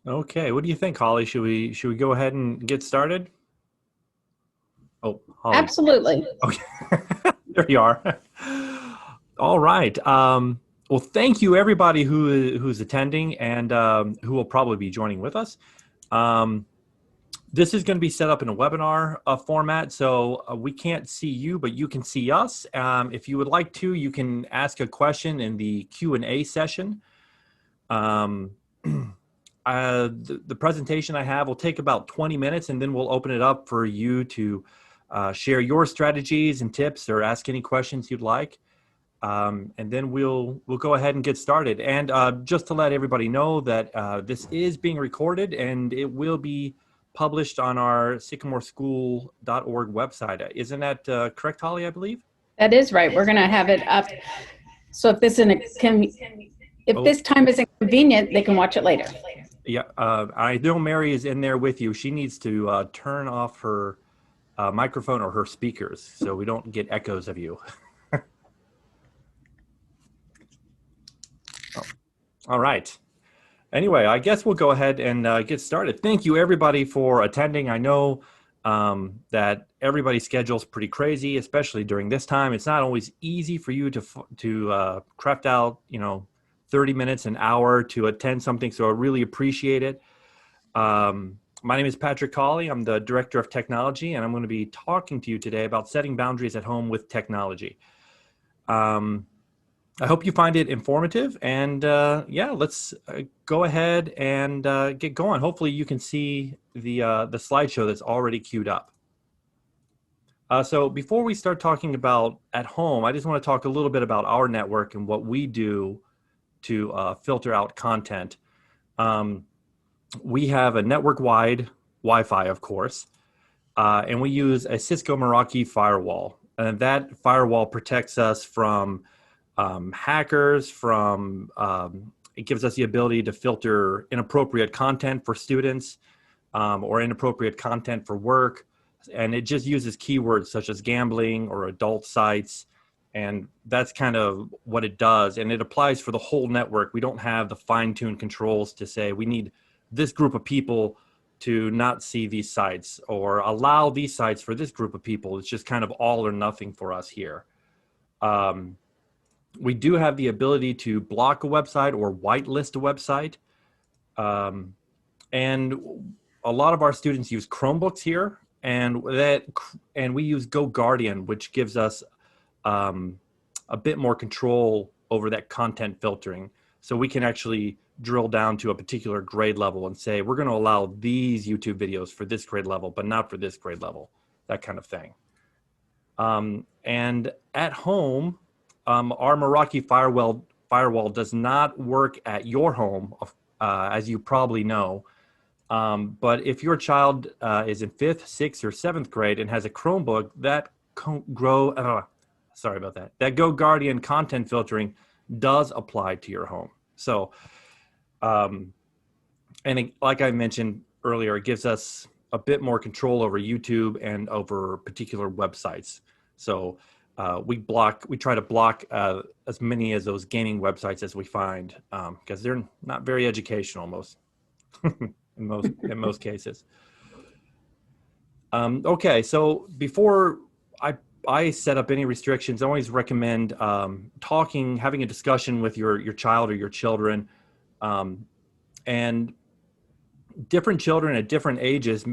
Okay, what do you think, Holly? Should we go ahead and get started? Oh, Holly. Absolutely. Okay, there you are. All right. Well, thank you everybody who's attending and who will probably be joining with us. Um, this is going to be set up in a webinar format, so we can't see you, but you can see us. If you would like to, you can ask a question in the Q&A session. Um, the presentation I have will take about 20 minutes, and then we'll open it up for you to share your strategies and tips or ask any questions you'd like. And then we'll go ahead and get started. And just to let everybody know that this is being recorded and it will be published on our sycamoreschool.org website. Isn't that correct, Holly, I believe? That is right. We're going to have it up. So if Oh, this time isn't convenient, they can watch it later. yeah. I know Mary is in there with you. She needs to turn off her microphone or her speakers so we don't get echoes of you. Oh, all right. Anyway, I guess we'll go ahead and get started. Thank you, everybody, for attending. I know that everybody's schedule is pretty crazy, especially during this time. It's not always easy for you to craft out, 30 minutes, an hour to attend something. So I really appreciate it. My name is Patrick Colley. I'm the Director of Technology, and I'm going to be talking to you today about setting boundaries at home with technology. I hope you find it informative, and yeah, let's go ahead and get going. Hopefully you can see the slideshow that's already queued up. So before we start talking about at home, I just want to talk a little bit about our network and what we do to filter out content. Um, we have a network-wide Wi-Fi, of course, and we use a Cisco Meraki firewall. And that firewall protects us from hackers, it gives us the ability to filter inappropriate content for students or inappropriate content for work. And it just uses keywords such as gambling or adult sites. And that's kind of what it does. And it applies for the whole network. We don't have the fine-tuned controls to say we need this group of people to not see these sites or allow these sites for this group of people. It's just kind of all or nothing for us here. We do have the ability to block a website or whitelist a website. Um, and a lot of our students use Chromebooks here, and we use GoGuardian, which gives us a bit more control over that content filtering. So we can actually drill down to a particular grade level and say, we're going to allow these YouTube videos for this grade level, but not for this grade level, that kind of thing. And at home, our Meraki firewall does not work at your home, as you probably know. But if your child is in 5th, 6th, or 7th grade and has a Chromebook, that sorry about that. That GoGuardian content filtering does apply to your home. So, like I mentioned earlier, it gives us a bit more control over YouTube and over particular websites. So we try to block as many of those gaming websites as we find because they're not very educational in most cases. Okay, so before I set up any restrictions, I always recommend having a discussion with your child or your children, and different children at different ages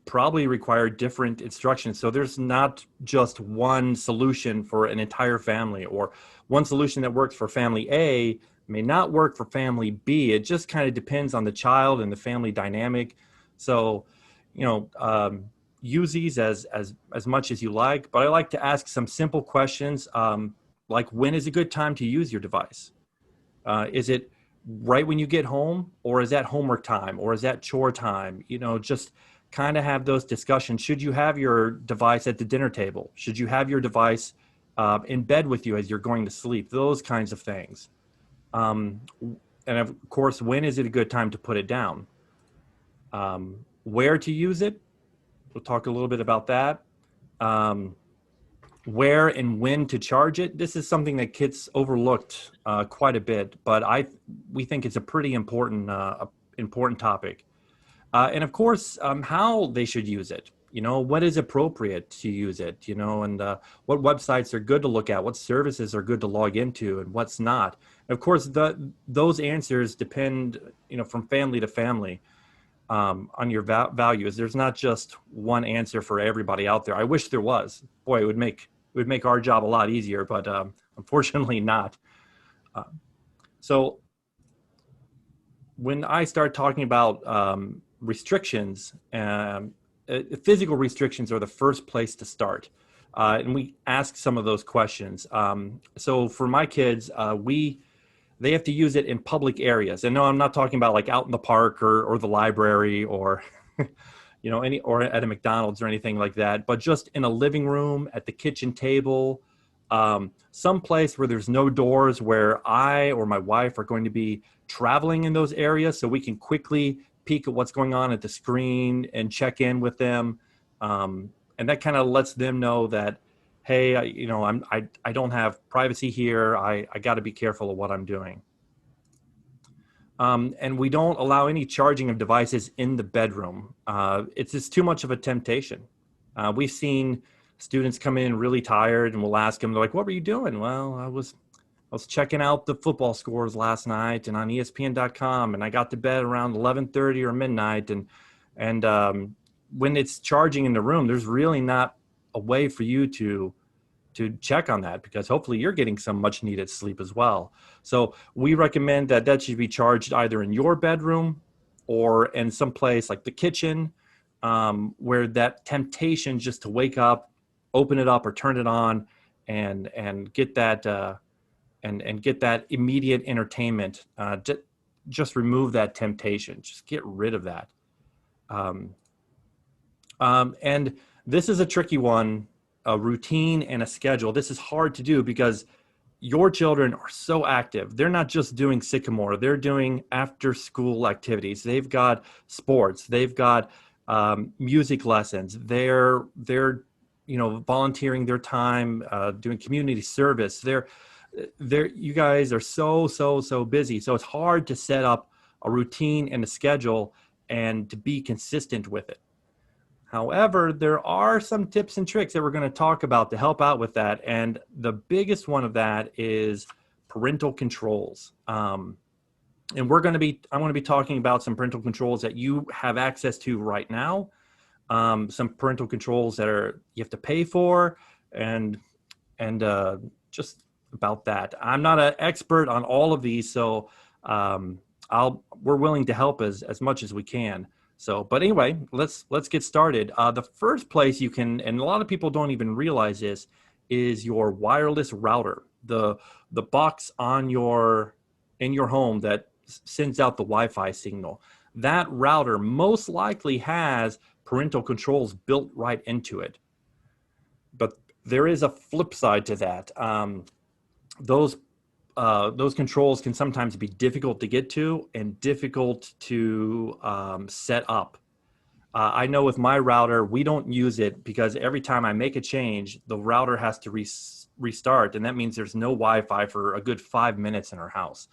probably require different instructions. So there's not just one solution for an entire family, or one solution that works for family A may not work for family B. It just kind of depends on the child and the family dynamic. So, use these as much as you like, but I like to ask some simple questions, like when is a good time to use your device? Is it right when you get home, or is that homework time, or is that chore time? Just kind of have those discussions. Should you have your device at the dinner table? Should you have your device in bed with you as you're going to sleep? Those kinds of things. And of course, when is it a good time to put it down? Where to use it? We'll talk a little bit about that. Where and when to charge it. This is something that gets overlooked quite a bit, but we think it's a pretty important important topic. And of course, how they should use it. What is appropriate to use it, and what websites are good to look at, what services are good to log into, and what's not. Of course, those answers depend, from family to family, on your values. There's not just one answer for everybody out there. I wish there was. Boy, it would make our job a lot easier, but unfortunately not. Uh, so when I start talking about restrictions, physical restrictions are the first place to start. And we ask some of those questions. So for my kids, they have to use it in public areas. And no, I'm not talking about like out in the park or the library or or at a McDonald's or anything like that, but just in a living room, at the kitchen table, some place where there's no doors, where I or my wife are going to be traveling in those areas, so we can quickly peek at what's going on at the screen and check in with them. And that kind of lets them know that, hey, I don't have privacy here. I got to be careful of what I'm doing. And we don't allow any charging of devices in the bedroom. It's just too much of a temptation. We've seen students come in really tired, and we'll ask them, they're like, "What were you doing?" "Well, I was checking out the football scores last night and on ESPN.com, and I got to bed around 11:30 or midnight." And when it's charging in the room, there's really not a way for you to check on that, because hopefully you're getting some much needed sleep as well. So we recommend that should be charged either in your bedroom or in some place like the kitchen, where that temptation just to wake up, open it up or turn it on and get that and get that immediate entertainment. Just remove that temptation. Just get rid of that. And this is a tricky one, a routine and a schedule. This is hard to do because your children are so active. They're not just doing Sycamore. They're doing after school activities. They've got sports. They've got music lessons. They're volunteering their time, doing community service. You guys are so busy. So it's hard to set up a routine and a schedule and to be consistent with it. However, there are some tips and tricks that we're going to talk about to help out with that. And the biggest one of that is parental controls. And I'm going to be talking about some parental controls that you have access to right now. Some parental controls that you have to pay for, and just about that. I'm not an expert on all of these, so we're willing to help as much as we can. So, but anyway, let's get started. The first place you can, and a lot of people don't even realize this, is your wireless router. The box in your home that sends out the Wi-Fi signal. That router most likely has parental controls built right into it. But there is a flip side to that. Those controls can sometimes be difficult to get to and difficult to set up. I know with my router, we don't use it because every time I make a change, the router has to restart, and that means there's no Wi-Fi for a good 5 minutes in our house.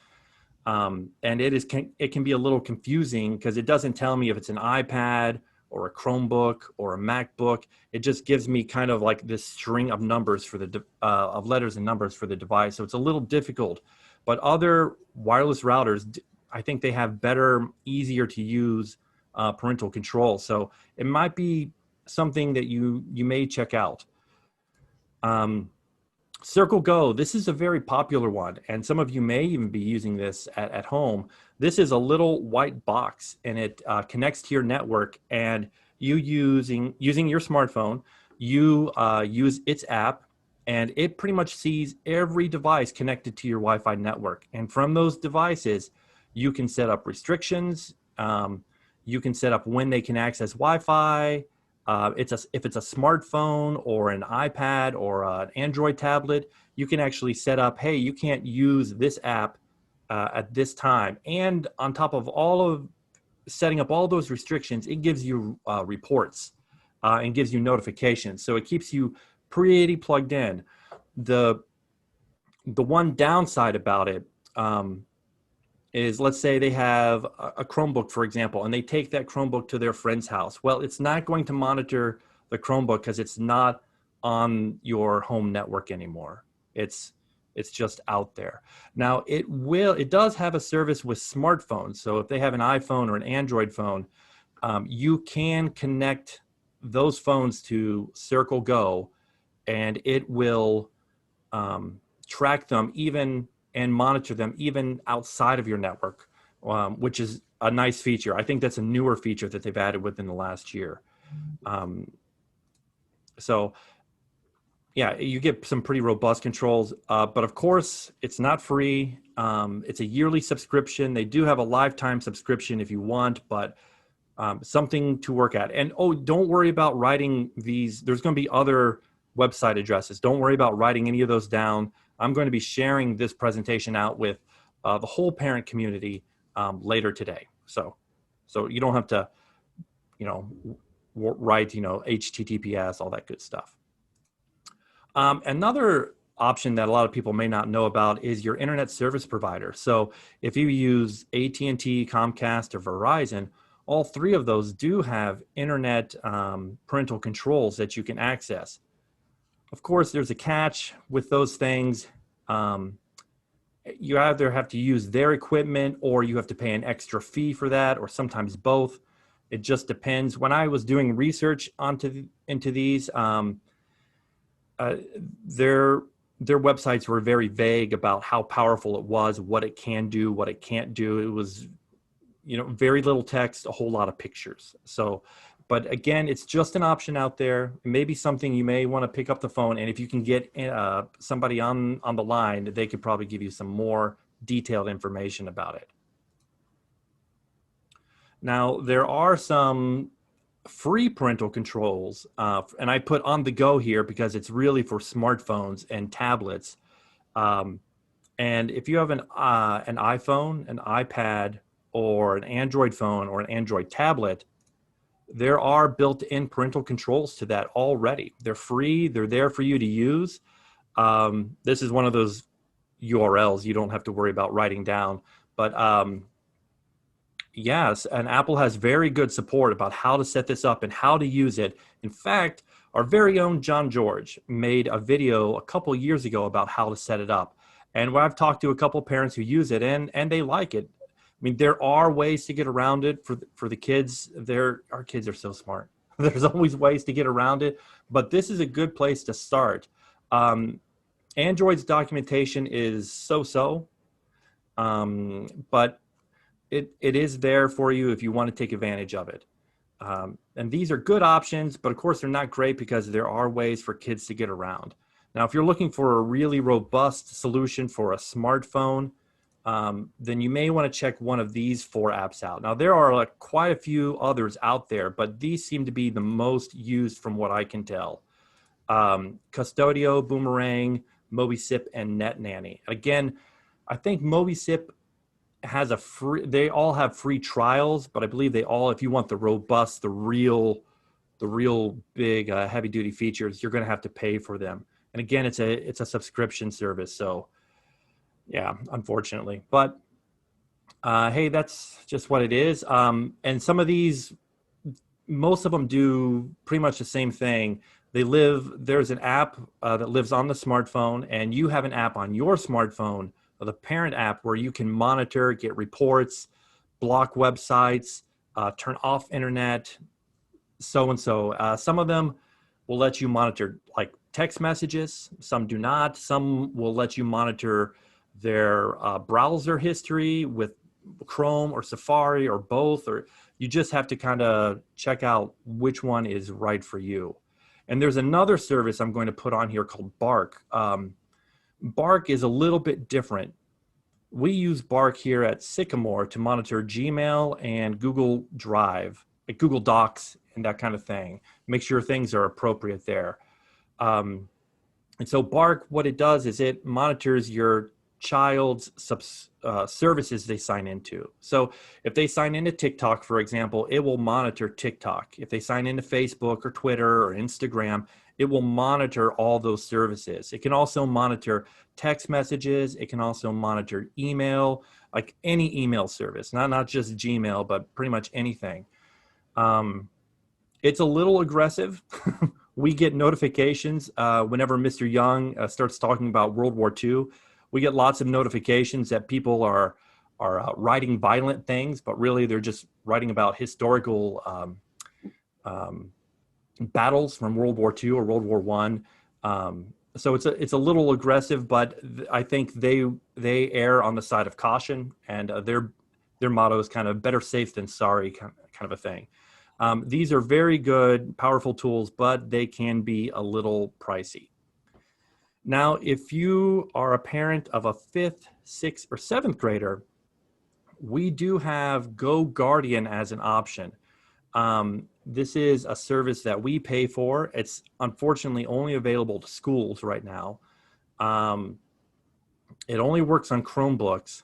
And it can be a little confusing because it doesn't tell me if it's an iPad or a Chromebook or a MacBook. It just gives me kind of like this string of numbers of letters and numbers for the device. So it's a little difficult. But other wireless routers, I think they have better, easier to use parental control. So it might be something that you may check out. Circle Go, this is a very popular one, and some of you may even be using this at home. This is a little white box, and it connects to your network, and you using your smartphone, you use its app, and it pretty much sees every device connected to your Wi-Fi network. And from those devices, you can set up restrictions. You can set up when they can access Wi-Fi. If it's a smartphone or an iPad or an Android tablet, you can actually set up, hey, you can't use this app at this time. And on top of all of setting up all those restrictions, it gives you reports and gives you notifications. So it keeps you pretty plugged in. The one downside about it is, let's say they have a Chromebook, for example, and they take that Chromebook to their friend's house. Well, it's not going to monitor the Chromebook because it's not on your home network anymore. It's just out there. Now it does have a service with smartphones. So if they have an iPhone or an Android phone, you can connect those phones to Circle Go, and it will track them even and monitor them even outside of your network, which is a nice feature. I think that's a newer feature that they've added within the last year. So yeah, you get some pretty robust controls, but of course it's not free. It's a yearly subscription. They do have a lifetime subscription if you want, but something to work at. And oh, don't worry about writing these. There's going to be other website addresses. Don't worry about writing any of those down. I'm going to be sharing this presentation out with the whole parent community later today. So you don't have to, write, HTTPS, all that good stuff. Another option that a lot of people may not know about is your internet service provider. So if you use AT&T, Comcast, or Verizon, all three of those do have internet parental controls that you can access. Of course, there's a catch with those things. You either have to use their equipment or you have to pay an extra fee for that, or sometimes both. It just depends. When I was doing research into these, their websites were very vague about how powerful it was, what it can do, what it can't do. It was, very little text, a whole lot of pictures. So, but again, it's just an option out there. Maybe something you may want to pick up the phone, and if you can get somebody on the line, they could probably give you some more detailed information about it. Now, there are some free parental controls, and I put on the go here because it's really for smartphones and tablets. And if you have an iPhone, an iPad, or an Android phone or an Android tablet, there are built-in parental controls to that already. They're free. They're there for you to use. This is one of those URLs you don't have to worry about writing down. But yes, and Apple has very good support about how to set this up and how to use it. In fact, our very own John George made a video a couple years ago about how to set it up. And I've talked to a couple parents who use it, and they like it. I mean, there are ways to get around it for the kids. Our kids are so smart. There's always ways to get around it, but this is a good place to start. Android's documentation is so-so, but it is there for you if you want to take advantage of it. And these are good options, but of course they're not great because there are ways for kids to get around. Now, if you're looking for a really robust solution for a smartphone, then you may want to check one of these 4 apps out. Now, there are quite a few others out there, but these seem to be the most used from what I can tell. Custodio, Boomerang, MobiSip, and NetNanny. Again, I think MobiSip has they all have free trials, but I believe they all, if you want the robust, the real big heavy duty features, you're going to have to pay for them. And again, it's a subscription service. So yeah, unfortunately, but hey, that's just what it is. And some of these, most of them do pretty much the same thing. There's an app that lives on the smartphone, and you have an app on your smartphone, the parent app, where you can monitor, get reports, block websites, turn off internet, so. Some of them will let you monitor like text messages. Some do not. Some will let you monitor their browser history with Chrome or Safari or both, or you just have to kind of check out which one is right for you. And there's another service I'm going to put on here called Bark. Bark is a little bit different. We use Bark here at Sycamore to monitor Gmail and Google Drive, like Google Docs and that kind of thing. Make sure things are appropriate there. And so Bark, what it does is it monitors your child's services they sign into. So if they sign into TikTok, for example, it will monitor TikTok. If they sign into Facebook or Twitter or Instagram, it will monitor all those services. It can also monitor text messages. It can also monitor email. like any email service, not just Gmail, but pretty much anything. Um, it's a little aggressive. We get notifications whenever Mr. Young starts talking about World War II. We get lots of notifications that people are writing violent things, but really they're just writing about historical um, battles from World War II or World War One. So it's a little aggressive, but I think they err on the side of caution, and their motto is kind of better safe than sorry, kind of a thing. These are very good, powerful tools, but they can be a little pricey. Now, if you are a parent of a fifth, sixth, or seventh grader, we do have Go Guardian as an option. This is a service that we pay for. It's unfortunately only available to schools right now. Um, it only works on Chromebooks,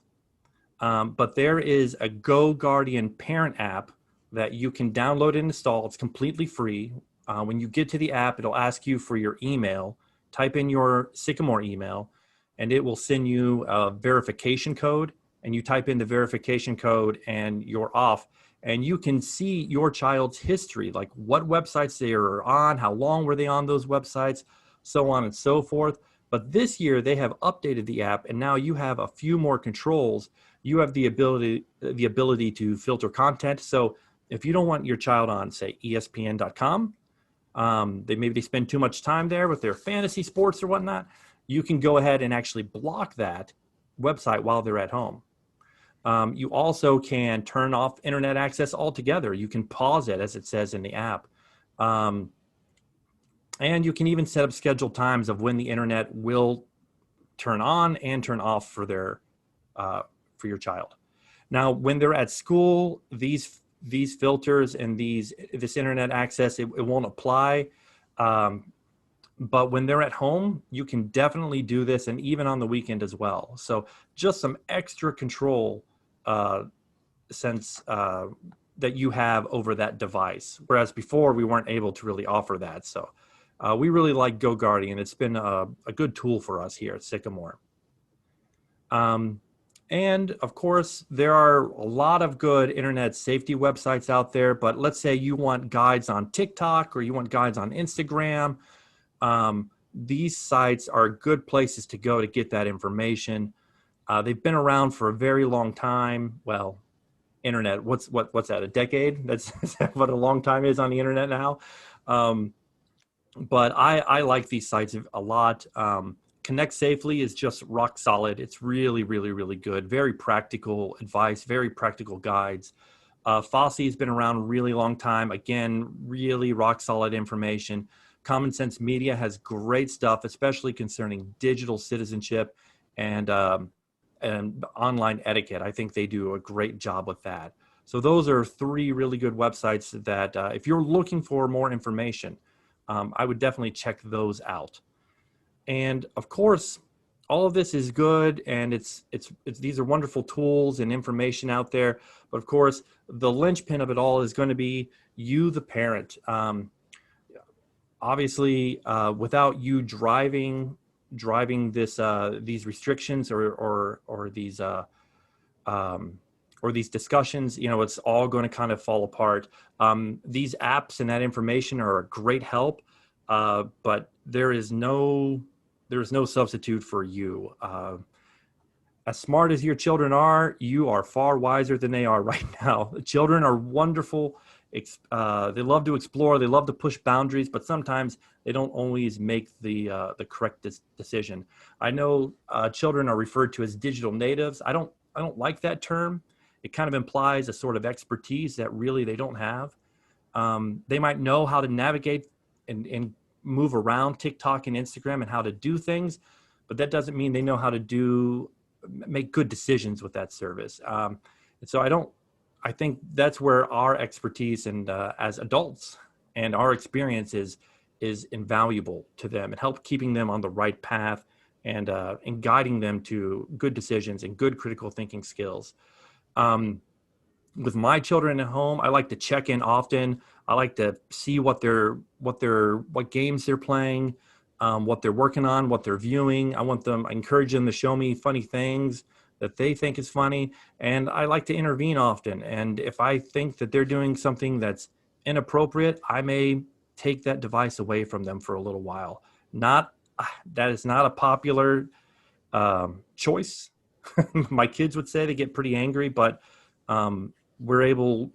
but there is a Go Guardian parent app that you can download and install. It's completely free. When you get to the app, it'll ask you for your email. Type in your Sycamore email, and it will send you a verification code. And you type in the verification code, and you're off. And you can see your child's history, like what websites they are on, how long were they on those websites, so on and so forth. But this year they have updated the app, and now you have a few more controls. You have the ability to filter content. So if you don't want your child on, say, ESPN.com, they spend too much time there with their fantasy sports or whatnot, you can go ahead and actually block that website while they're at home. You also can turn off internet access altogether. You can pause it, as it says in the app. And you can even set up scheduled times of when the internet will turn on and turn off for your child. Now, when they're at school, these filters and this internet access, it won't apply. But when they're at home, you can definitely do this, and even on the weekend as well. So just some extra control sense that you have over that device. Whereas before, we weren't able to really offer that. So we really like Go Guardian. It's been a good tool for us here at Sycamore. And of course, there are a lot of good internet safety websites out there. But let's say you want guides on TikTok or you want guides on Instagram. These sites are good places to go to get that information. They've been around for a very long time. Well, internet, what's that, a decade? That's what a long time is on the internet now. But I like these sites a lot. Connect Safely is just rock solid. It's really, really, really good. Very practical advice, very practical guides. Fossey has been around a really long time. Again, really rock solid information. Common Sense Media has great stuff, especially concerning digital citizenship and online etiquette. I think they do a great job with that. So those are three really good websites that if you're looking for more information, I would definitely check those out. And of course, all of this is good, and it's these are wonderful tools and information out there. But of course, the linchpin of it all is going to be you, the parent. Obviously, without you driving these restrictions or these discussions, it's all going to kind of fall apart. These apps and that information are a great help, but there is no substitute for you. As smart as your children are, you are far wiser than they are right now. Children are wonderful. They love to explore. They love to push boundaries, but sometimes they don't always make the correct decision. I know children are referred to as digital natives. I don't like that term. It kind of implies a sort of expertise that really they don't have. They might know how to navigate and move around TikTok and Instagram and how to do things, but that doesn't mean they know how to make good decisions with that service. And so I think that's where our expertise and as adults and our experience is invaluable to them and help keeping them on the right path and guiding them to good decisions and good critical thinking skills. With my children at home, I like to check in often. I like to see what games they're playing, what they're working on, what they're viewing. I encourage them to show me funny things, that they think is funny, and I like to intervene often. And if I think that they're doing something that's inappropriate, I may take that device away from them for a little while. Not that is not a popular choice. My kids would say they get pretty angry, but um, we're able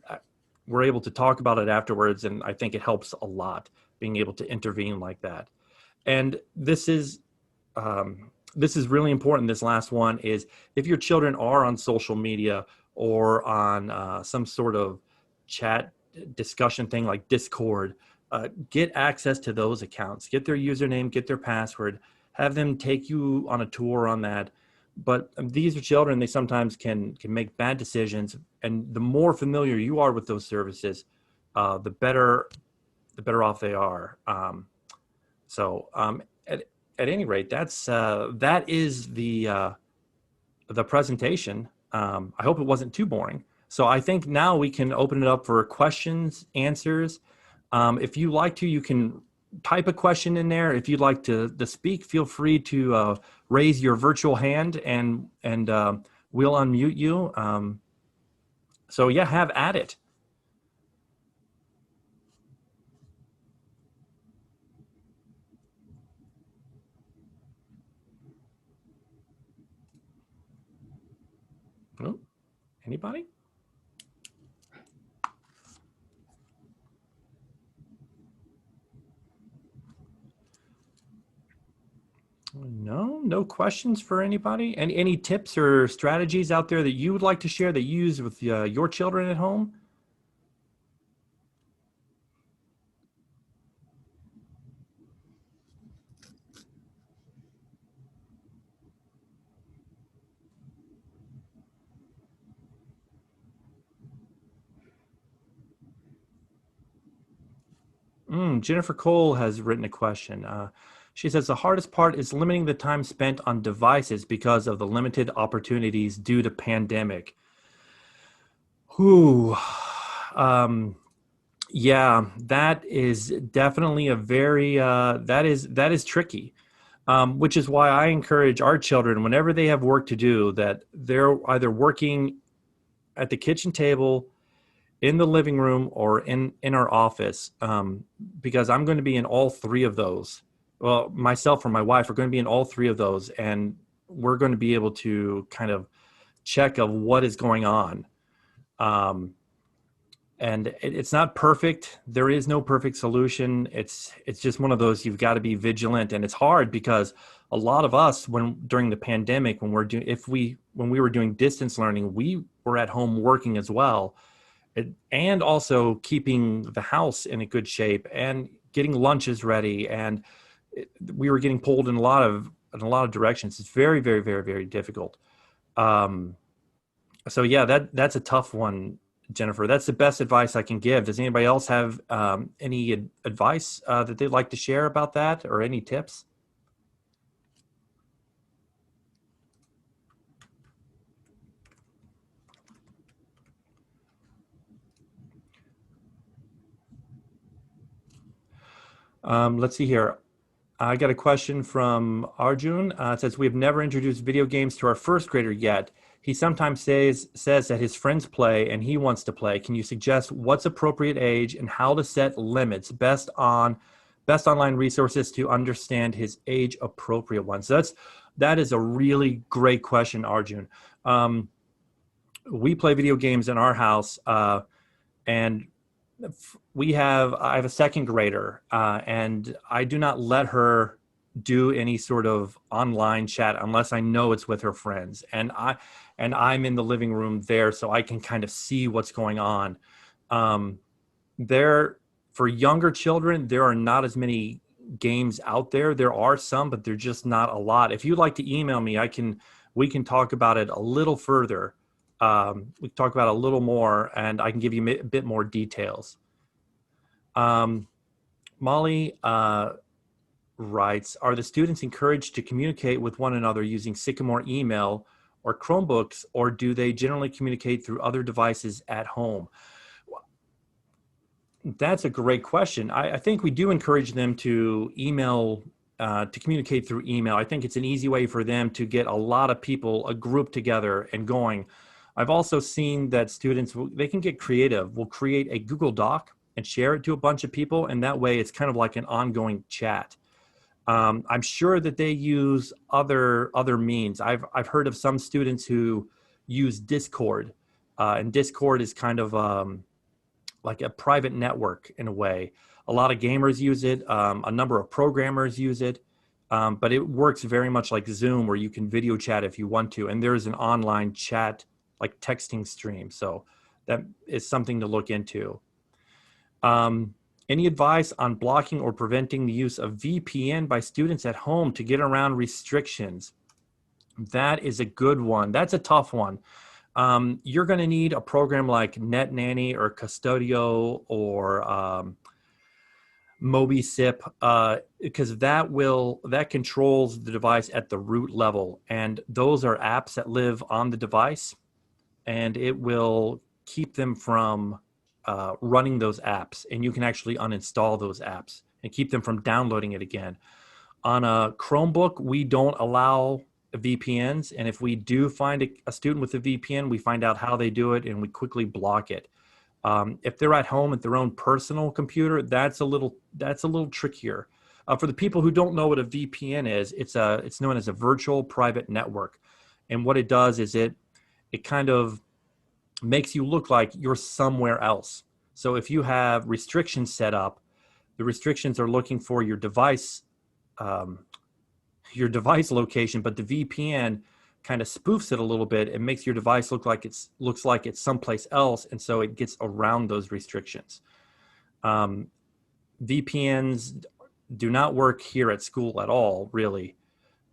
we're able to talk about it afterwards, and I think it helps a lot being able to intervene like that. And this is really important. This last one is, if your children are on social media or on some sort of chat discussion thing like Discord, get access to those accounts, get their username, get their password, have them take you on a tour on that. But these are children; they sometimes can make bad decisions, and the more familiar you are with those services, the better off they are. So at any rate, that is the presentation. I hope it wasn't too boring. So I think now we can open it up for questions, answers. If you like to, you can type a question in there. If you'd like to speak, feel free to raise your virtual hand, and we'll unmute you. So yeah, have at it. Oh, anybody? No questions for anybody. Any tips or strategies out there that you would like to share that you use with your children at home? Jennifer Cole has written a question. She says the hardest part is limiting the time spent on devices because of the limited opportunities due to pandemic. Whew. Um, yeah, that is definitely a very that is tricky. Which is why I encourage our children, whenever they have work to do, that they're either working at the kitchen table, in the living room, or in our office, because I'm going to be in all three of those. Well, myself or my wife are going to be in all three of those, and we're going to be able to kind of check of what is going on. Um, and it's not perfect. There is no perfect solution. It's just one of those, you've got to be vigilant, and it's hard because a lot of us, when during the pandemic, when we were doing distance learning, we were at home working as well, and also keeping the house in a good shape and getting lunches ready, and we were getting pulled in a lot of directions. It's very, very, very, very difficult. Um, so yeah, that's a tough one, Jennifer. That's the best advice I can give. Does anybody else have any advice that they'd like to share about that, or any tips? Let's see here. I got a question from Arjun. It says, we have never introduced video games to our first grader yet. He sometimes says that his friends play and he wants to play. Can you suggest what's appropriate age and how to set limits? Best online resources to understand his age appropriate ones. That is a really great question, Arjun. We play video games in our house, and I have a second grader, and I do not let her do any sort of online chat unless I know it's with her friends, and I'm in the living room there, so I can kind of see what's going on. Um, there For younger children, there are not as many games out there. There are some, but they're just not a lot. If you'd like to email me, we can talk about it a little further. We can talk about it a little more, and I can give you a bit more details. Um, Molly writes, are the students encouraged to communicate with one another using Sycamore email or Chromebooks, or do they generally communicate through other devices at home? That's a great question. I think we do encourage them to email to communicate through email. I think it's an easy way for them to get a lot of people, a group together and going. I've also seen that students, they can get creative. We'll create a Google Doc and share it to a bunch of people. And that way it's kind of like an ongoing chat. I'm sure that they use other means. I've heard of some students who use Discord, and Discord is kind of like a private network in a way. A lot of gamers use it. A number of programmers use it, but it works very much like Zoom, where you can video chat if you want to, and there's an online chat like texting stream. So that is something to look into. Any advice on blocking or preventing the use of VPN by students at home to get around restrictions? That is a good one. That's a tough one. You're going to need a program like Net Nanny or Custodio or MobiSip, because that controls the device at the root level, and those are apps that live on the device, and it will keep them from running those apps, and you can actually uninstall those apps and keep them from downloading it again. On a Chromebook, we don't allow VPNs, and if we do find a student with a VPN, we find out how they do it and we quickly block it. If they're at home at their own personal computer, that's a little trickier. For the people who don't know what a VPN is, it's known as a virtual private network, and what it does is it kind of makes you look like you're somewhere else. So if you have restrictions set up, the restrictions are looking for your device location, but the VPN kind of spoofs it a little bit and makes your device looks like it's someplace else, and so it gets around those restrictions. VPNs do not work here at school at all, really.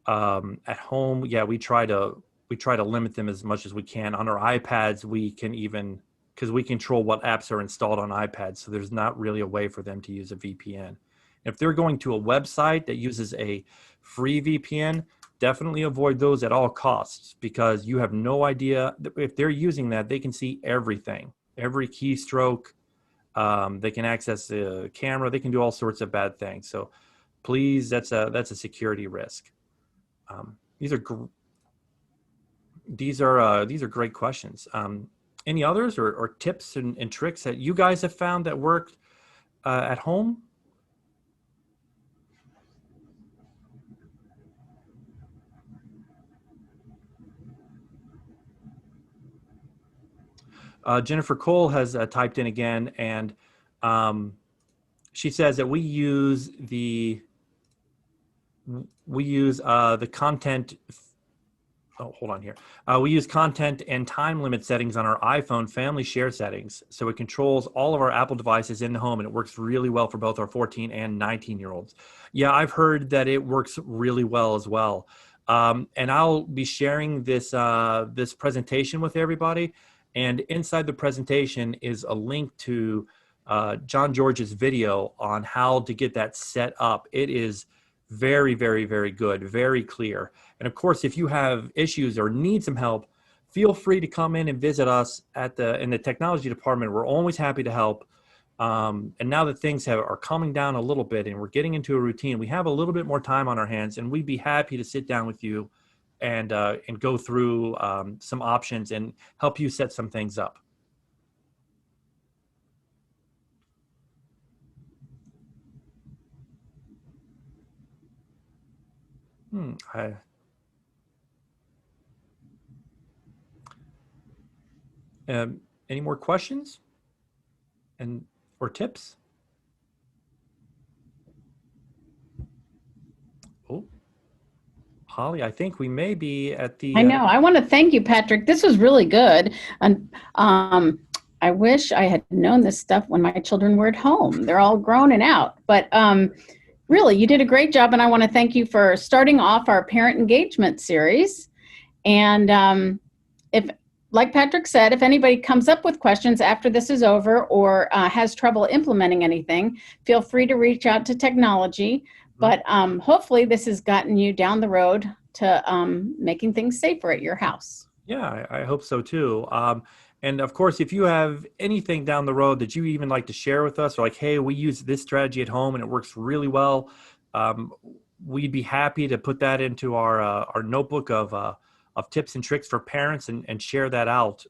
At home, yeah, we try to limit them as much as we can. On our iPads, we can even, because we control what apps are installed on iPads, so there's not really a way for them to use a VPN. If they're going to a website that uses a free VPN, definitely avoid those at all costs, because you have no idea if they're using that. They can see everything, every keystroke. They can access the camera. They can do all sorts of bad things. So please, that's a security risk. These are great questions. Any others or tips and tricks that you guys have found that work at home? Jennifer Cole has typed in again, and she says that we use the content. Oh, hold on here. We use content and time limit settings on our iPhone family share settings. So it controls all of our Apple devices in the home, and it works really well for both our 14 and 19-year-olds. Yeah, I've heard that it works really well as well. And I'll be sharing this presentation with everybody. And inside the presentation is a link to John George's video on how to get that set up. It is very, very, very good, very clear. And of course, if you have issues or need some help, feel free to come in and visit us in the technology department. We're always happy to help. And now that things are calming down a little bit and we're getting into a routine, we have a little bit more time on our hands, and we'd be happy to sit down with you and go through some options and help you set some things up. Any more questions or tips? Oh, Holly, I think we may be at the. I know. I want to thank you, Patrick. This was really good. And I wish I had known this stuff when my children were at home. They're all grown and out. But really, you did a great job. And I want to thank you for starting off our parent engagement series. And if, like Patrick said, if anybody comes up with questions after this is over or has trouble implementing anything, feel free to reach out to technology. But hopefully this has gotten you down the road to making things safer at your house. Yeah, I hope so too. And of course, if you have anything down the road that you even like to share with us, or like, hey, we use this strategy at home and it works really well, we'd be happy to put that into our notebook of tips and tricks for parents and share that out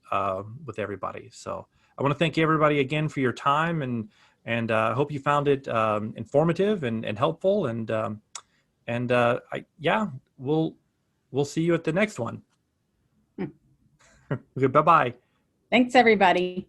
with everybody. So I want to thank everybody again for your time, and I hope you found it informative and helpful. Yeah, we'll see you at the next one. Hmm. Okay, bye bye. Thanks, everybody.